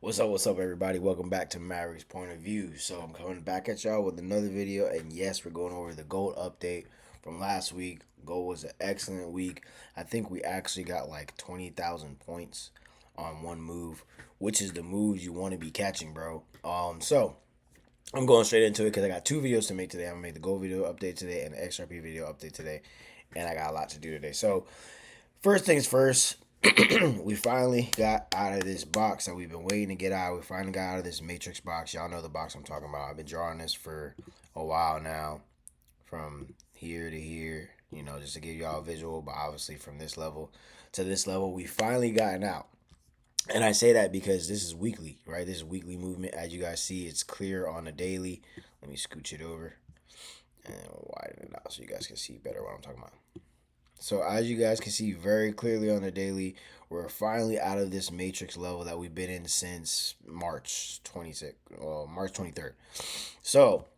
What's up, everybody? Welcome back to Maverick's Point of View. So I'm coming back at y'all with another video, and yes, we're going over the gold update from last week. Gold was an excellent week. I think we actually got like 20,000 points on one move, which is the moves you want to be catching, bro. So I'm going straight into it because I got two videos to make today. I'm gonna make the gold video update today and the XRP video update today, and I got a lot to do today. So first things first, we finally got out of this box that we've been waiting to get out. We finally got out of this matrix box. Y'all know the box I'm talking about. I've been drawing this for a while now, from here to here, just to give y'all a visual. But obviously, from this level to this level, we finally gotten out. And I say that because this is weekly, right? This is weekly movement. As you guys see, it's clear on the daily. Let me scooch it over and widen it out so you guys can see better what I'm talking about. So as you guys can see very clearly on the daily, we're finally out of this matrix level that we've been in since March 26th, March 23rd. So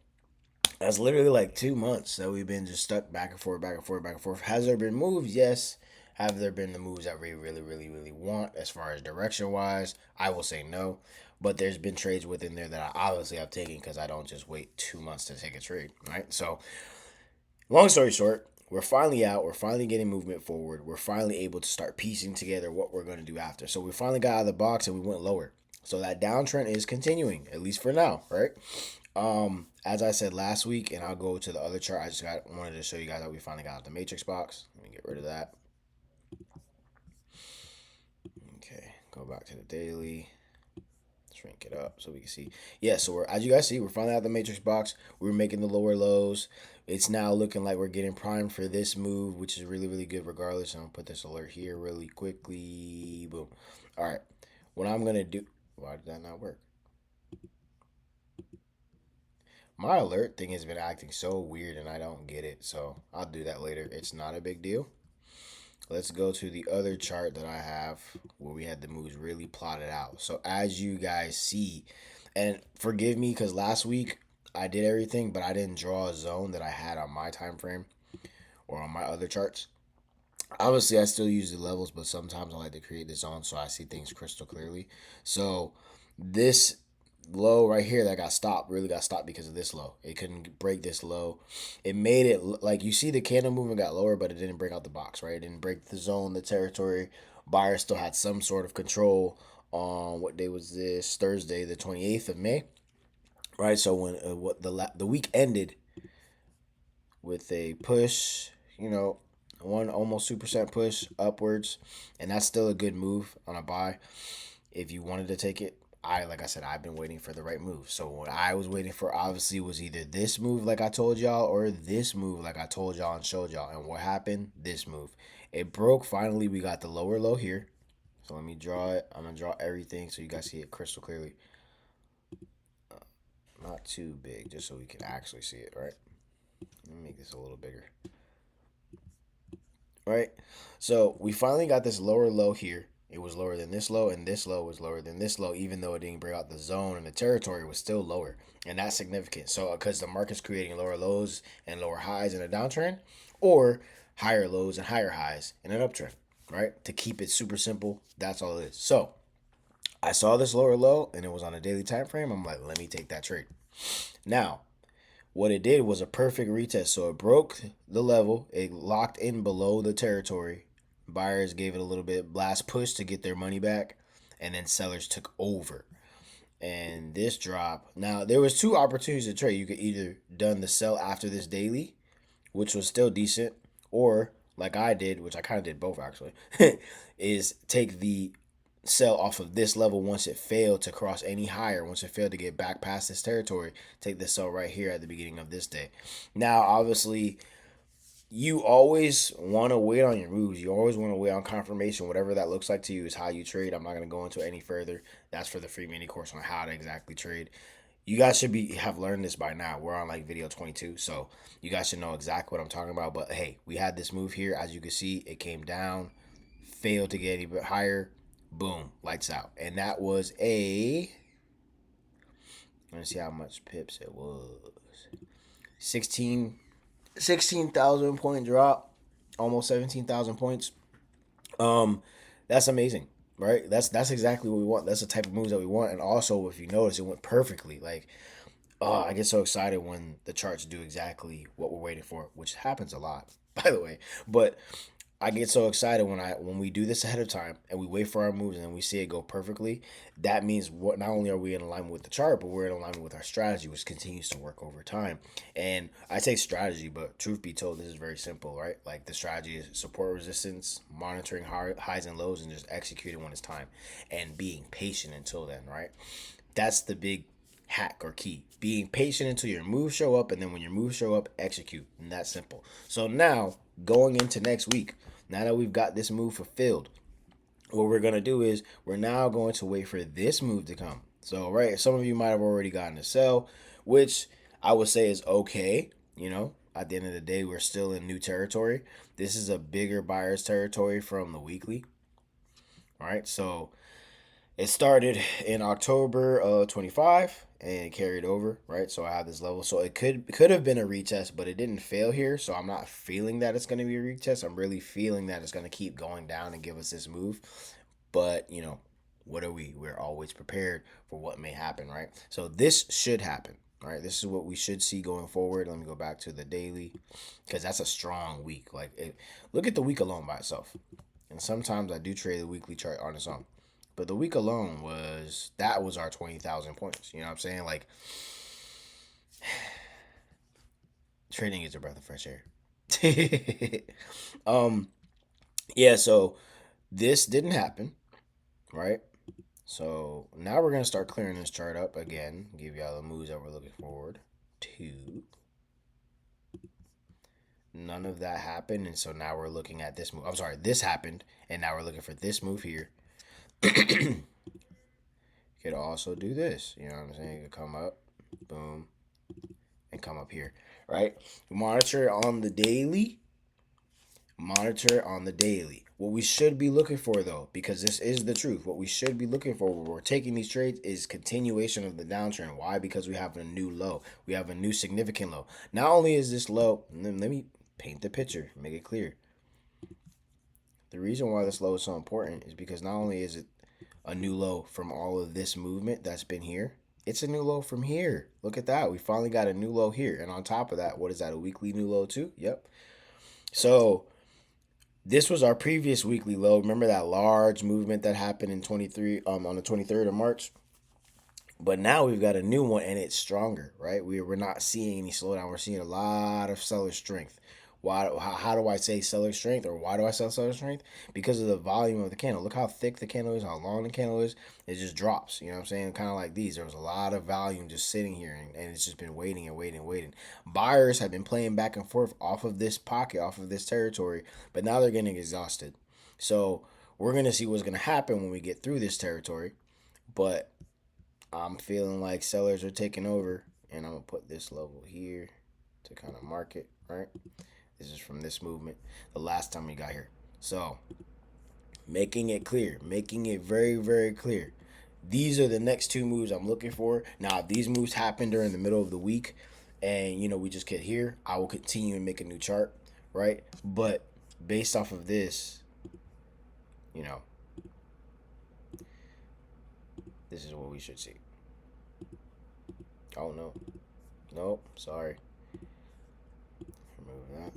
that's literally like 2 months that we've been just stuck back and forth, back and forth, back and forth. Has there been moves? Yes. Have there been the moves that we really want as far as direction wise? I will say no. But there's been trades within there that I obviously have taken because I don't just wait 2 months to take a trade, right? So long story short, we're finally out. We're finally getting movement forward. We're finally able to start piecing together what we're going to do after. So we finally got out of the box and we went lower. So that downtrend is continuing, at least for now, right? As I said last week, and I'll go to the other chart. I just wanted to show you guys that we finally got out the matrix box. Let me get rid of that. Okay, go back to the daily. Shrink it up so we can see. Yeah, so we're, as you guys see, we're finally out the matrix box. We're making the lower lows. It's now looking like we're getting primed for this move, which is really good regardless. I'm gonna put this alert here really quickly. Boom. All right. What I'm gonna do, why did that not work? My alert thing has been acting so weird and I don't get it. So I'll do that later. It's not a big deal. Let's go to the other chart that I have where we had the moves really plotted out. So as you guys see, and forgive me because last week I did everything, but I didn't draw a zone that I had on my time frame or on my other charts. Obviously, I still use the levels, but sometimes I like to create the zone so I see things crystal clearly. So this low right here that got stopped really got stopped because of this low. It couldn't break this low. It made it like you see the candle movement got lower, but it didn't break out the box, right? It didn't break the zone, the territory. Buyer still had some sort of control on what day was this? Thursday, the 28th of May, right? So when what the week ended with a push, one almost 2% push upwards, and that's still a good move on a buy if you wanted to take it. Like I said, I've been waiting for the right move. So what I was waiting for obviously was either this move like I told y'all or this move like I told y'all and showed y'all. And what happened? This move. It broke finally. We got the lower low here. So let me draw it. I'm gonna draw everything so you guys see it crystal clearly. Not too big, just so we can actually see it, right? Let me make this a little bigger. Right? So we finally got this lower low here. It was lower than this low, and this low was lower than this low, even though it didn't break out the zone and the territory was still lower. And that's significant. So, because the market's creating lower lows and lower highs in a downtrend, or higher lows and higher highs in an uptrend, right? To keep it super simple, that's all it is. So, I saw this lower low and it was on a daily time frame. I'm like, let me take that trade. Now, what it did was a perfect retest. So it broke the level, it locked in below the territory. Buyers gave it a little bit last push to get their money back, and then sellers took over. And this drop. Now there was two opportunities to trade. You could either done the sell after this daily, which was still decent, or like I did, which I kind of did both actually, is take the sell off of this level once it failed to cross any higher, once it failed to get back past this territory, take the sell right here at the beginning of this day. Now, obviously, you always want to wait on your moves. You always want to wait on confirmation. Whatever that looks like to you is how you trade. I'm not going to go into it any further. That's for the free mini course on how to exactly trade. You guys should have learned this by now. We're on like video 22, so you guys should know exactly what I'm talking about. But hey, we had this move here. As you can see, it came down, failed to get any bit higher. Boom, lights out. And that was a, let's see how much pips it was. 16,000 point drop, almost 17,000 points. Um, that's amazing. right? That's exactly what we want. That's the type of moves that we want. And also, if you notice, it went perfectly. Like, oh, I get so excited when the charts do exactly what we're waiting for, which happens a lot, by the way. But I get so excited when we do this ahead of time and we wait for our moves and we see it go perfectly. That means what not only are we in alignment with the chart, but we're in alignment with our strategy, which continues to work over time. And I say strategy, but truth be told, this is very simple, right? Like the strategy is support resistance, monitoring highs and lows, and just executing when it's time, and being patient until then, right? That's the big hack or key. Being patient until your moves show up, and then when your moves show up, execute. And that's simple. So now, going into next week, now that we've got this move fulfilled, what we're going to do is we're now going to wait for this move to come. So, right, some of you might have already gotten a sell, which I would say is okay. You know, at the end of the day, we're still in new territory. This is a bigger buyer's territory from the weekly. All right, so it started in October of 25 and it carried over, right? So I have this level. So it could have been a retest, but it didn't fail here. So I'm not feeling that it's going to be a retest. I'm really feeling that it's going to keep going down and give us this move. But, what are we? We're always prepared for what may happen, right? So this should happen. All right, this is what we should see going forward. Let me go back to the daily because that's a strong week. Look at the week alone by itself. And sometimes I do trade the weekly chart on its own. But the week alone was our 20,000 points. You know what I'm saying? Like trading is a breath of fresh air. um yeah, so this didn't happen, right? So now we're gonna start clearing this chart up again, give y'all the moves that we're looking forward to. None of that happened, and so now we're looking at this move. I'm sorry, this happened, and now we're looking for this move here. Could also do this. You know what I'm saying? You could come up, boom, and come up here, right? Monitor on the daily. Monitor on the daily. What we should be looking for, though, because this is the truth, what we should be looking for when we're taking these trades is continuation of the downtrend. Why? Because we have a new low. We have a new significant low. Not only is this low, let me paint the picture, make it clear. The reason why this low is so important is because not only is it a new low from all of this movement that's been here, it's a new low from here. Look at that. We finally got a new low here. And on top of that, what is that? A weekly new low too? Yep. So this was our previous weekly low. Remember that large movement that happened in 23 on the 23rd of March? But now we've got a new one and it's stronger, right? We're not seeing any slowdown. We're seeing a lot of seller strength. Why? How do I say seller strength, or why do I sell seller strength? Because of the volume of the candle. Look how thick the candle is, how long the candle is. It just drops. You know what I'm saying? Kind of like these. There was a lot of volume just sitting here, and it's just been waiting and waiting and waiting. Buyers have been playing back and forth off of this pocket, off of this territory, but now they're getting exhausted. So we're gonna see what's gonna happen when we get through this territory. But I'm feeling like sellers are taking over, and I'm gonna put this level here to kind of mark it, right? This is from this movement, the last time we got here. So, making it clear, making it very, very clear. These are the next two moves I'm looking for. Now, if these moves happen during the middle of the week and, we just get here, I will continue and make a new chart, right? But based off of this, you know, this is what we should see. Oh, no. Nope, sorry. Remove that.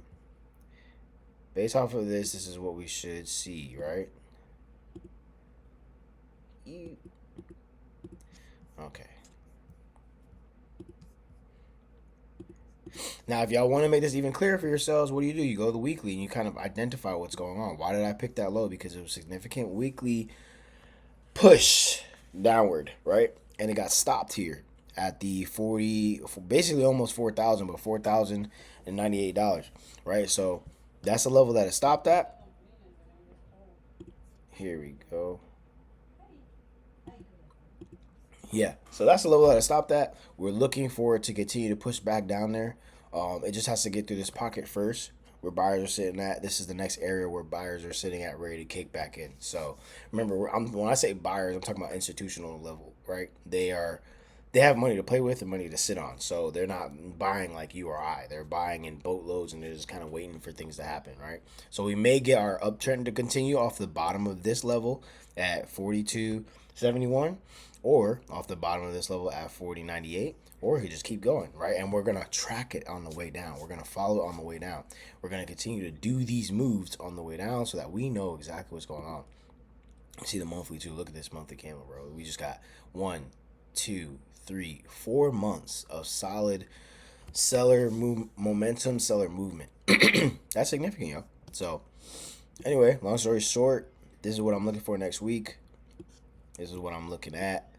Based off of this is what we should see, right? Okay. Now, if y'all want to make this even clearer for yourselves, what do? You go to the weekly and you kind of identify what's going on. Why did I pick that low? Because it was significant weekly push downward, right? And it got stopped here at the 40, basically almost 4,000, but $4,098, right? So that's the level that it stopped at. Here we go. Yeah, so that's the level that I stopped at. We're looking for it to continue to push back down there. It just has to get through this pocket first, where buyers are sitting at. This is the next area where buyers are sitting at, ready to kick back in. So remember, when I say buyers, I'm talking about institutional level, right? they have money to play with and money to sit on. So they're not buying like you or I. They're buying in boatloads and they're just kind of waiting for things to happen, right? So we may get our uptrend to continue off the bottom of this level at 42.71, or off the bottom of this level at 40.98, or he just keep going, right? And we're gonna track it on the way down. We're gonna follow it on the way down. We're gonna continue to do these moves on the way down so that we know exactly what's going on. See the monthly too. Look at this monthly candle, bro. We just got 1, 2, 3, 4 months of solid momentum, seller movement. That's significant, yo. So, anyway, long story short, this is what I'm looking for next week. This is what I'm looking at.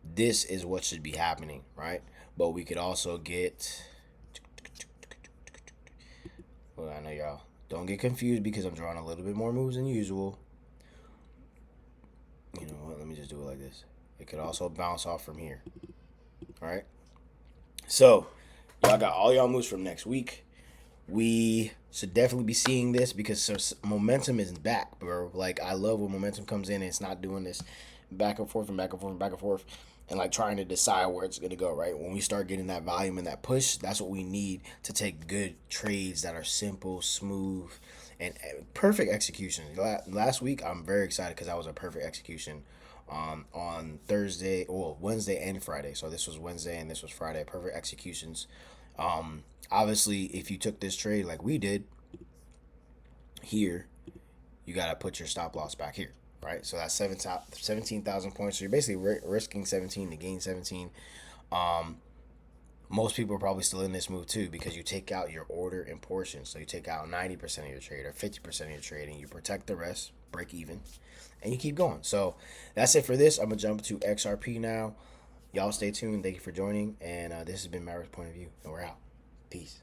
This is what should be happening, right? But we could also get. Well, I know y'all don't get confused because I'm drawing a little bit more moves than usual. You know what? Let me just do it like this. It could also bounce off from here. All right. So, y'all got all y'all moves from next week. We should definitely be seeing this because momentum is back, bro. Like, I love when momentum comes in and it's not doing this back and forth and back and forth and back and forth and like trying to decide where it's going to go, right? When we start getting that volume and that push, that's what we need to take good trades that are simple, smooth, and perfect execution. Last week, I'm very excited because that was a perfect execution on Thursday, or Wednesday and Friday. So this was Wednesday and this was Friday. Perfect executions. Obviously, if you took this trade like we did here, you got to put your stop loss back here, right? So that's 17,000 points. So you're basically risking 17 to gain 17. Most people are probably still in this move too because you take out your order in portions. So you take out 90% of your trade or 50% of your trade and you protect the rest, break even, and you keep going. So that's it for this. I'm going to jump to XRP now. Y'all stay tuned. Thank you for joining. And this has been Maverick's Point of View, and we're out. Peace.